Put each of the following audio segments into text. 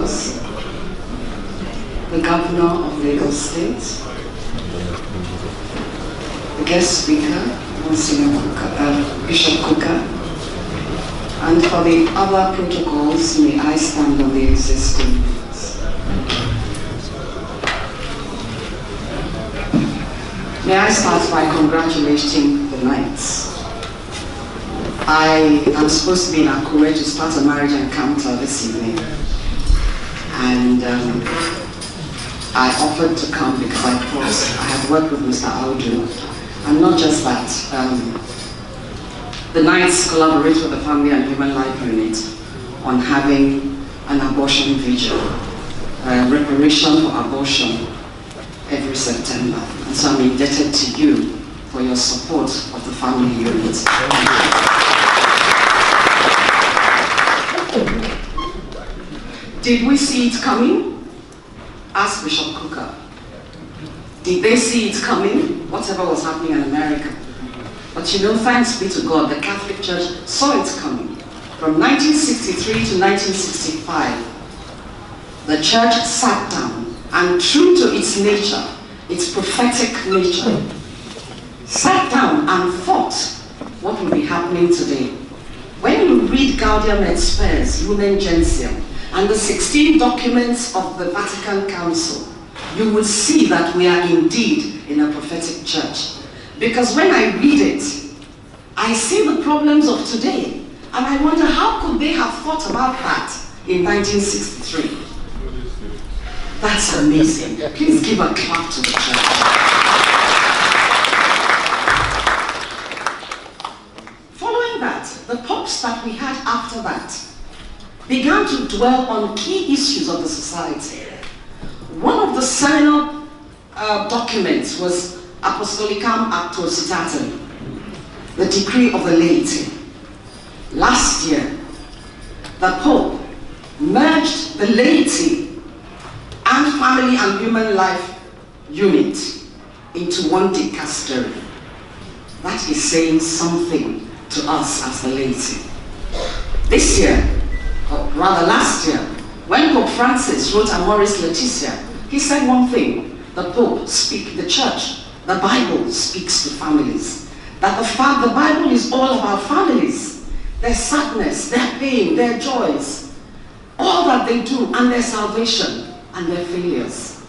us, the Governor of Lagos State, the guest speaker, Monsignor Bishop Kukah, and for the other protocols, may I stand on the existing rules. May I start by congratulating the knights. I am supposed to be in Akure to start a marriage encounter this evening, and I offered to come because I thought I had worked with Mr. Audu, and not just that. The Knights collaborate with the Family and Human Life Unit on having an abortion vigil, reparation for abortion every September. And so I'm indebted to you for your support of the Family Unit. Did we see it coming? Ask Bishop Kukah. Did they see it coming? Whatever was happening in America. But you know, thanks be to God, the Catholic Church saw it coming. From 1963 to 1965, the church sat down and, true to its nature, its prophetic nature, sat down and thought what will be happening today. When you read Gaudium et Spes, Lumen Gentium, and the 16 documents of the Vatican Council, you will see that we are indeed in a prophetic church. Because when I read it, I see the problems of today, and I wonder how could they have thought about that in 1963? That's amazing. Please give a clap to the church. Following that, the popes that we had after that began to dwell on key issues of the society. One of the seminal documents was Apostolicam Actuositatem, the decree of the laity. Last year, the Pope merged the laity and Family and Human Life Unit into one dicastery. That is saying something to us as the laity. This year, or rather last year, when Pope Francis wrote Amoris Laetitia, he said one thing: the Pope the Church, the Bible speaks to families. That the Bible is all about families, their sadness, their pain, their joys, all that they do, and their salvation and their failures.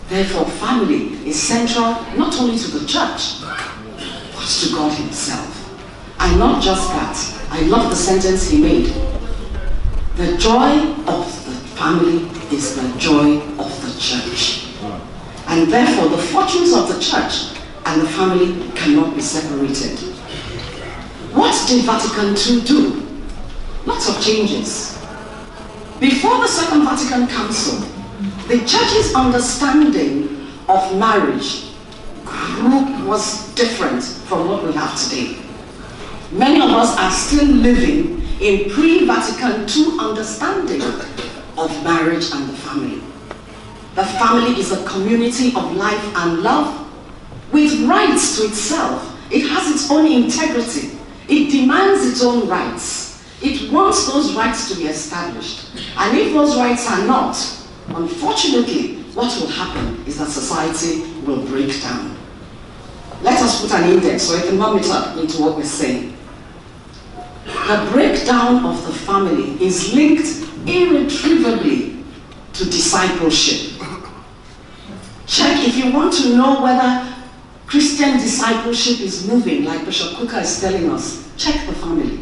Therefore, family is central not only to the church, but to God himself. And not just that, I love the sentence he made. The joy of the family is the joy of the church. And therefore, the fortunes of the church and the family cannot be separated. What did Vatican II do? Lots of changes. Before the Second Vatican Council, the church's understanding of marriage was different from what we have today. Many of us are still living in pre-Vatican II understanding of marriage and the family. The family is a community of life and love with rights to itself. It has its own integrity. It demands its own rights. It wants those rights to be established. And if those rights are not, unfortunately, what will happen is that society will break down. Let us put an index so you can mum it up into what we're saying. The breakdown of the family is linked irretrievably to discipleship. Check if you want to know whether Christian discipleship is moving, like Bishop Kukah is telling us. Check the family.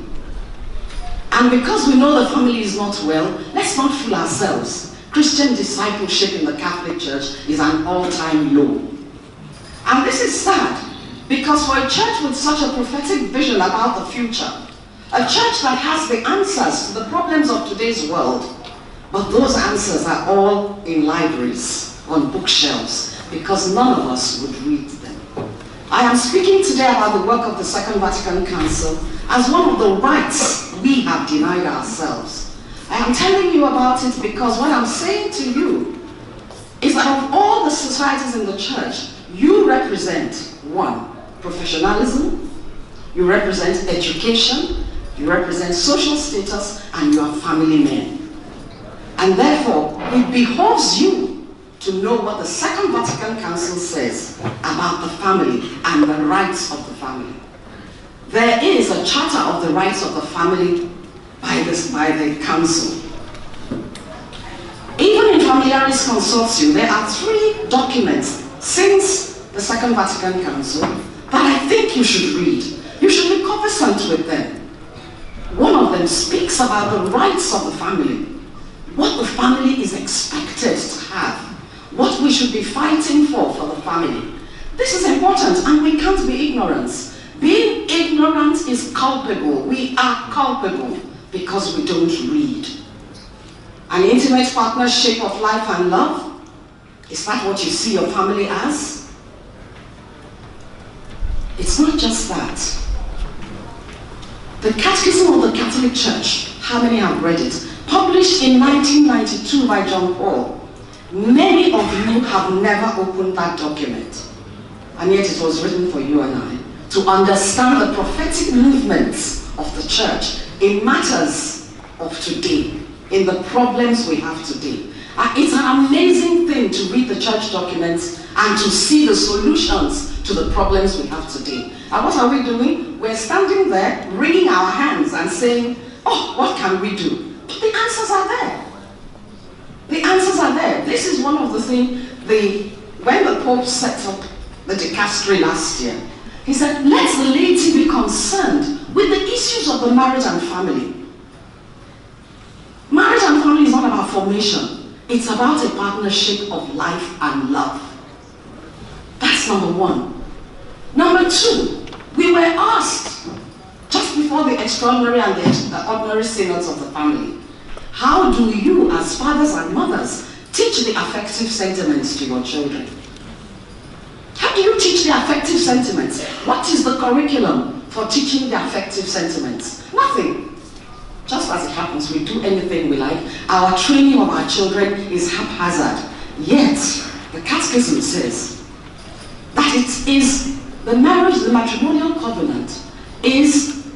And because we know the family is not well, let's not fool ourselves. Christian discipleship in the Catholic Church is an all-time low. And this is sad, because for a church with such a prophetic vision about the future, a church that has the answers to the problems of today's world, but those answers are all in libraries, on bookshelves, because none of us would read them. I am speaking today about the work of the Second Vatican Council as one of the rights we have denied ourselves. I am telling you about it because what I'm saying to you is that of all the societies in the church, you represent one, professionalism, you represent education, you represent social status, and you are family men. And therefore, it behoves you to know what the Second Vatican Council says about the family and the rights of the family. There is a Charter of the Rights of the Family by the Council. Even in Familiaris Consortium, there are 3 documents since the Second Vatican Council that I think you should read. You should be conversant with them. One of them speaks about the rights of the family, what the family is expected to have, what we should be fighting for the family. This is important, and we can't be ignorant. Being ignorant is culpable. We are culpable because we don't read. An intimate partnership of life and love, is that what you see your family as? It's not just that. The Catechism of the Catholic Church, how many have read it? Published in 1992 by John Paul. Many of you have never opened that document. And yet it was written for you and I to understand the prophetic movements of the church in matters of today, in the problems we have today. It's an amazing thing to read the church documents and to see the solutions to the problems we have today. And what are we doing? We're standing there, wringing our hands and saying, oh, what can we do? But the answers are there. The answers are there. This is one of the things, when the Pope set up the dicastery last year, he said, let the laity be concerned with the issues of the marriage and family. Marriage and family is not about formation. It's about a partnership of life and love. That's number 1. Number 2, we were asked, just before the extraordinary and the ordinary synods of the family, how do you, as fathers and mothers, teach the affective sentiments to your children? How do you teach the affective sentiments? What is the curriculum for teaching the affective sentiments? Nothing. Just as it happens, we do anything we like. Our training of our children is haphazard. Yet, the Catechism says that it is the marriage, the matrimonial covenant, is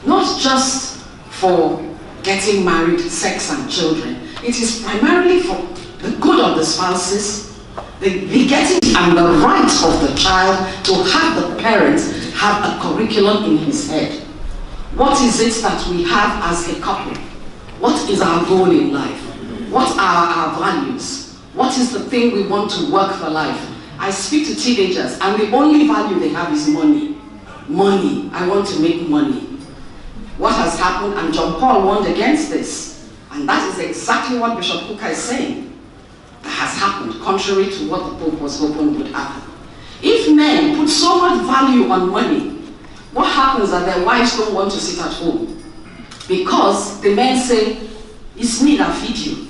not just for getting married, sex and children. It is primarily for the good of the spouses, the begetting and the right of the child to have the parents have a curriculum in his head. What is it that we have as a couple? What is our goal in life? What are our values? What is the thing we want to work for life? I speak to teenagers and the only value they have is money. Money. I want to make money. What has happened? And John Paul warned against this. And that is exactly what Bishop Kukah is saying. That has happened, contrary to what the Pope was hoping would happen. If men put so much value on money, what happens is that their wives don't want to sit at home? Because the men say, it's me that feed you.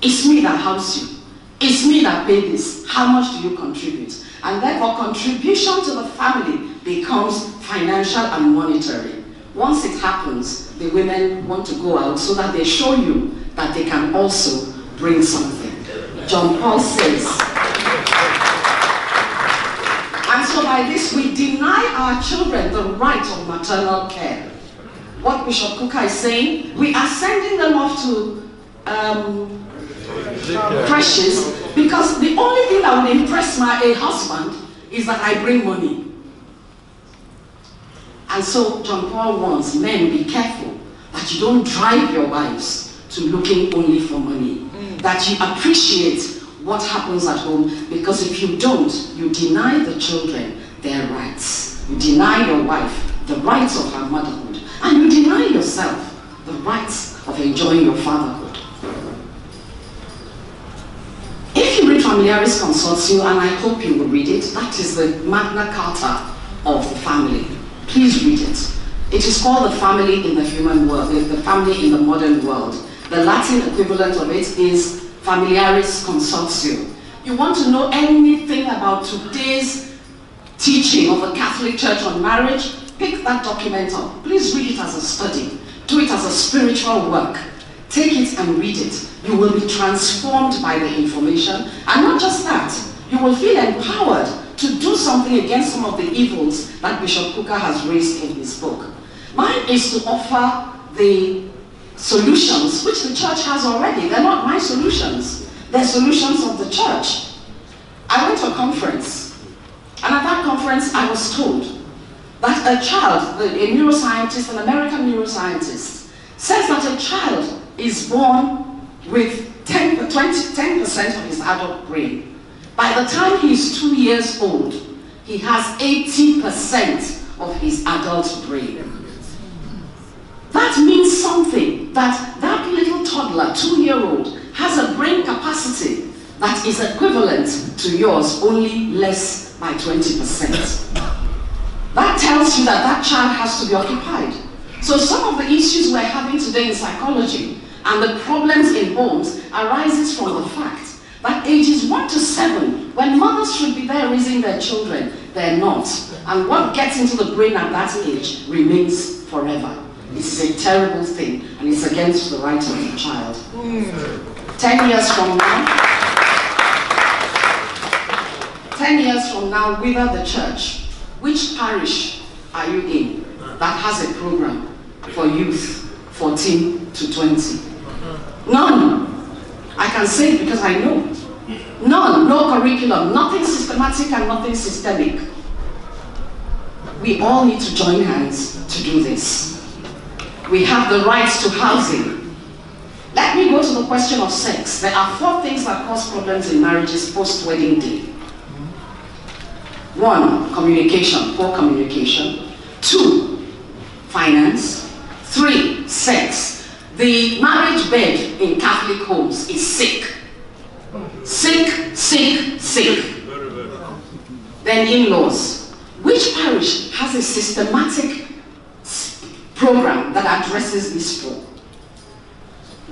It's me that house you. It's me that pay this. How much do you contribute? And therefore, contribution to the family becomes financial and monetary. Once it happens, the women want to go out so that they show you that they can also bring something. John Paul says, and so by this we deny our children the right of maternal care. What Bishop Kukah is saying, we are sending them off to creches because the only thing that would impress a husband is that I bring money. And so John Paul warns men, be careful that you don't drive your wives to looking only for money. That you appreciate what happens at home, because if you don't, you deny the children their rights. You deny your wife the rights of her motherhood, and you deny yourself the rights of enjoying your fatherhood. If you read Familiaris Consortium, and I hope you will read it, that is the Magna Carta of the family. Please read it. It is called the family in the human world, the family in the modern world. The Latin equivalent of it is Familiaris Consortium. You want to know anything about today's teaching of the Catholic Church on marriage? Pick that document up. Please read it as a study. Do it as a spiritual work. Take it and read it. You will be transformed by the information. And not just that, you will feel empowered to do something against some of the evils that Bishop Kukah has raised in his book. Mine is to offer the solutions, which the church has already. They're not my solutions. They're solutions of the church. I went to a conference, and at that conference I was told that a child, a neuroscientist, an American neuroscientist, says that a child is born with 10% of his adult brain. By the time he's 2 years old, he has 80% of his adult brain. That means something, that that little toddler, 2-year-old, has a brain capacity that is equivalent to yours, only less by 20%. That tells you that that child has to be occupied. So some of the issues we're having today in psychology and the problems in homes arises from the fact that ages 1 to 7, when mothers should be there raising their children, they're not. And what gets into the brain at that age remains forever. It's a terrible thing, and it's against the right of the child. 10 years from now, 10 years from now, within the church, which parish are you in that has a program for youth 14 to 20? None. I can say it because I know. None. No curriculum. Nothing systematic and nothing systemic. We all need to join hands to do this. We have the right to housing. Let me go to the question of sex. There are 4 things that cause problems in marriages post-wedding day. 1, communication, poor communication. 2, finance. 3, sex. The marriage bed in Catholic homes is sick. Sick, sick, sick. Then in-laws. Which parish has a systematic program that addresses these 4?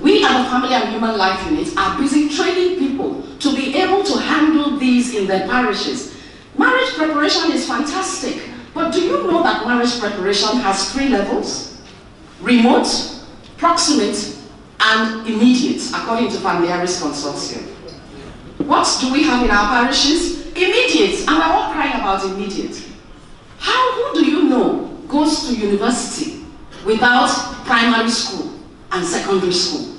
We at the Family and Human Life Unit are busy training people to be able to handle these in their parishes. Marriage preparation is fantastic, but do you know that marriage preparation has 3 levels? Remote, proximate, and immediate, according to Familiaris Consortium. What do we have in our parishes? Immediate, and we're all crying about immediate. Who do you know goes to university without primary school and secondary school?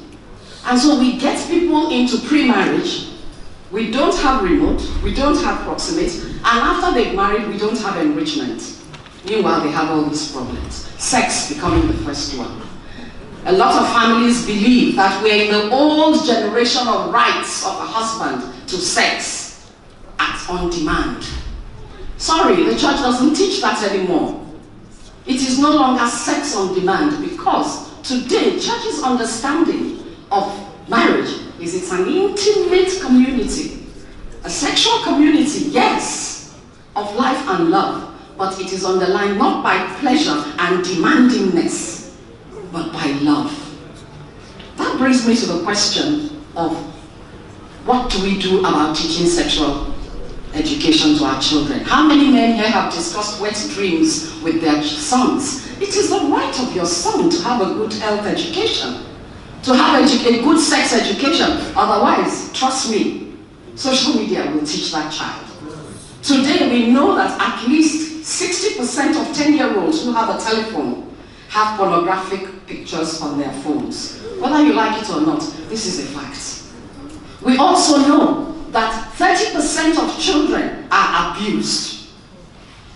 And so we get people into pre-marriage. We don't have remote, we don't have proximate, and after they've married, we don't have enrichment. Meanwhile, they have all these problems. Sex becoming the first one. A lot of families believe that we're in the old generation of rights of a husband to sex on demand. Sorry, the church doesn't teach that anymore. It is no longer sex on demand, because today, church's understanding of marriage is it's an intimate community. A sexual community, yes, of life and love, but it is underlined not by pleasure and demandingness, but by love. That brings me to the question of what do we do about teaching sexual education to our children? How many men here have discussed wet dreams with their sons? It is the right of your son to have a good health education, to have a good sex education. Otherwise, trust me, social media will teach that child. Today, we know that at least 60% of 10-year-olds who have a telephone have pornographic pictures on their phones. Whether you like it or not, this is a fact. We also know that 30% of children are abused.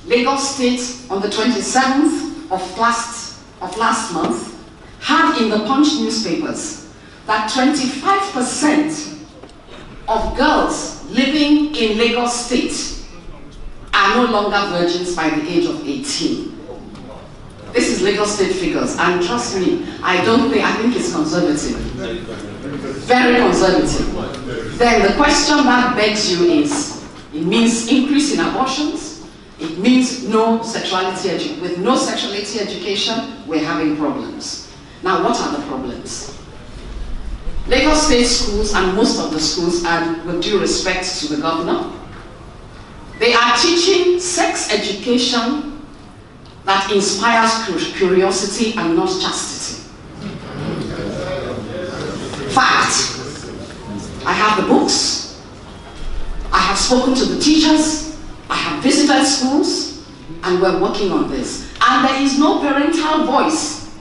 Lagos State, on the 27th of last month, had in the Punch newspapers that 25% of girls living in Lagos State are no longer virgins by the age of 18. This is Lagos State figures, and trust me, I think it's conservative. Very conservative. Then the question that begs you is, it means increase in abortions, it means no sexuality with no sexuality education, we're having problems. Now, what are the problems? Lagos State schools and most of the schools, and with due respect to the governor, they are teaching sex education that inspires curiosity and not chastity. Fact. I have the books, I have spoken to the teachers, I have visited schools, and we're working on this. And there is no parental voice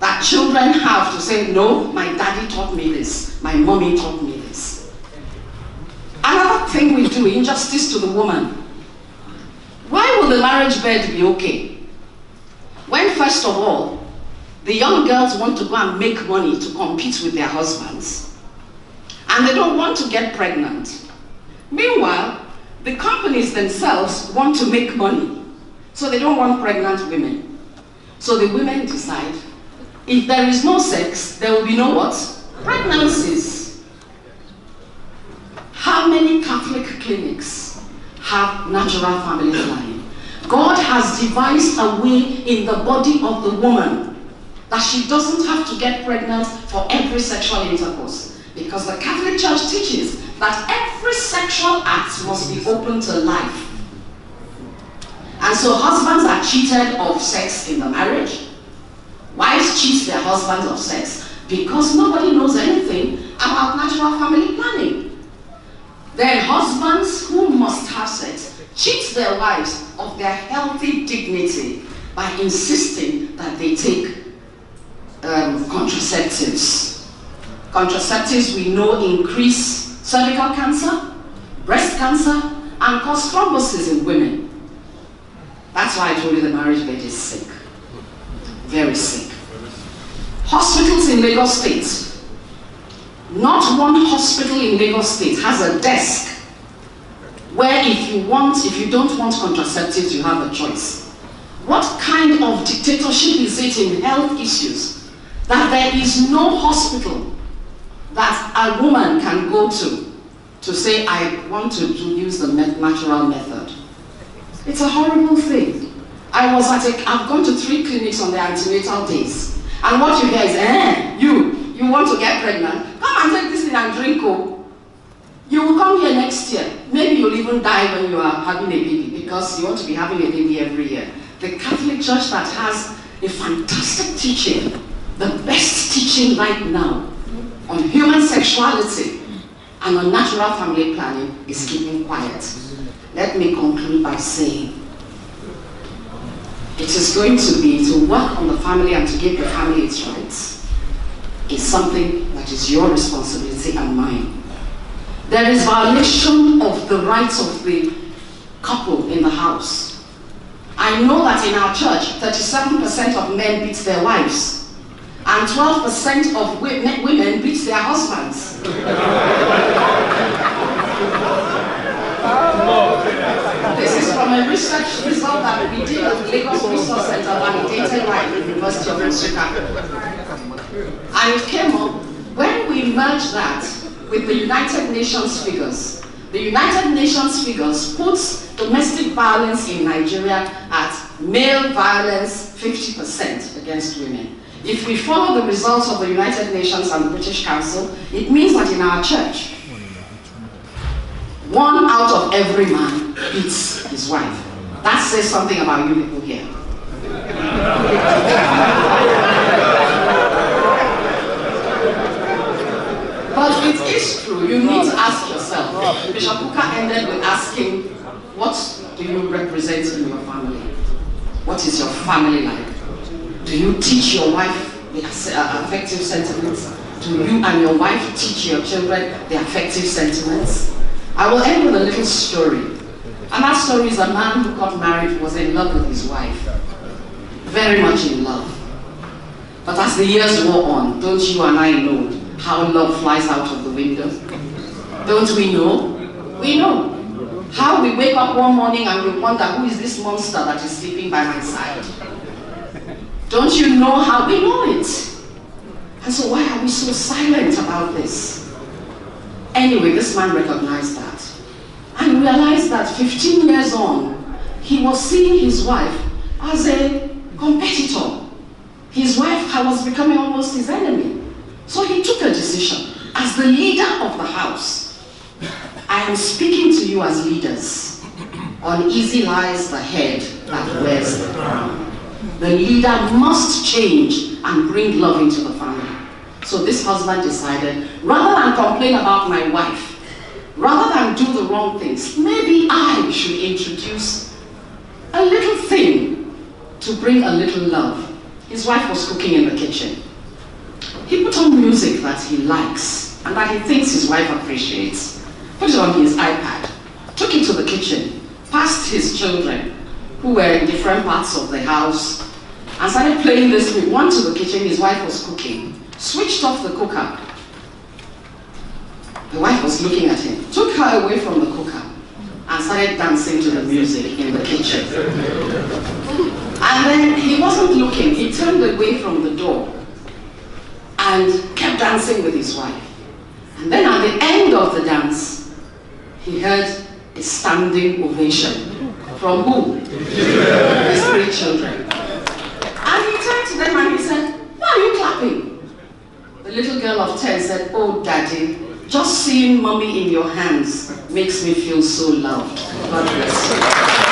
that children children have to say, no, my daddy taught me this, my mommy taught me this. Another thing we do, injustice to the woman. Why will the marriage bed be okay? When first of all, the young girls want to go and make money to compete with their husbands, and they don't want to get pregnant. Meanwhile, the companies themselves want to make money, so they don't want pregnant women. So the women decide, if there is no sex, there will be no what? Pregnancies. How many Catholic clinics have natural family planning? God has devised a way in the body of the woman that she doesn't have to get pregnant for every sexual intercourse. Because the Catholic Church teaches that every sexual act must be open to life. And so husbands are cheated of sex in the marriage. Wives cheat their husbands of sex because nobody knows anything about natural family planning. Then husbands who must have sex cheat their wives of their healthy dignity by insisting that they take contraceptives. Contraceptives we know increase cervical cancer, breast cancer, and cause thrombosis in women. That's why I told you the marriage bed is sick. Very sick. Hospitals in Lagos State. Not one hospital in Lagos State has a desk where if you don't want contraceptives, you have a choice. What kind of dictatorship is it in health issues that there is no hospital that a woman can go to say, I want to use the natural method? It's a horrible thing. I've gone to 3 clinics on the antenatal days, and what you hear is, you want to get pregnant? Come and take this thing and drink, oh. You will come here next year. Maybe you'll even die when you are having a baby, because you want to be having a baby every year. The Catholic Church that has a fantastic teaching, the best teaching right now on human sexuality and on natural family planning, is keeping quiet. Let me conclude by saying, it is going to be to work on the family and to give the family its rights is something that is your responsibility and mine. There is violation of the rights of the couple in the house. I know that in our church, 37% of men beat their wives, and 12% of women beat their husbands. This is from a research result that we did at the Lagos Resource Center validated by the University of Ikeja. And it came up when we merged that with the United Nations figures. The United Nations figures puts domestic violence in Nigeria at male violence 50% against women. If we follow the results of the United Nations and the British Council, it means that in our church, 1 out of every man beats his wife. That says something about you people here. But it is true, you need to ask yourself. Bishop Kukah ended with asking, what do you represent in your family? What is your family like? Do you teach your wife the affective sentiments? Do you and your wife teach your children the affective sentiments? I will end with a little story. And that story is a man who got married, was in love with his wife. Very much in love. But as the years wore on, don't you and I know how love flies out of the window? Don't we know? We know. How we wake up one morning and we wonder, who is this monster that is sleeping by my side? Don't you know how we know it? And so why are we so silent about this? Anyway, this man recognized that and realized that 15 years on, he was seeing his wife as a competitor. His wife was becoming almost his enemy. So he took a decision. As the leader of the house, I am speaking to you as leaders. Uneasy lies the head that wears the crown. The leader must change and bring love into the family. So this husband decided, rather than complain about my wife, rather than do the wrong things, maybe I should introduce a little thing to bring a little love. His wife was cooking in the kitchen. he put on music that he likes and that he thinks his wife appreciates. Put it on his iPad, took it to the kitchen, passed his children, who were in different parts of the house, and started playing this music. Went to the kitchen, his wife was cooking, switched off the cooker. The wife was looking at him, took her away from the cooker, and started dancing to the music in the kitchen. And then he wasn't looking, he turned away from the door and kept dancing with his wife. And then at the end of the dance, he heard a standing ovation. From who? His 3 children. And he turned to them and he said, "Why are you clapping?" The little girl of 10 said, "Oh, Daddy, just seeing mommy in your hands makes me feel so loved. God bless you."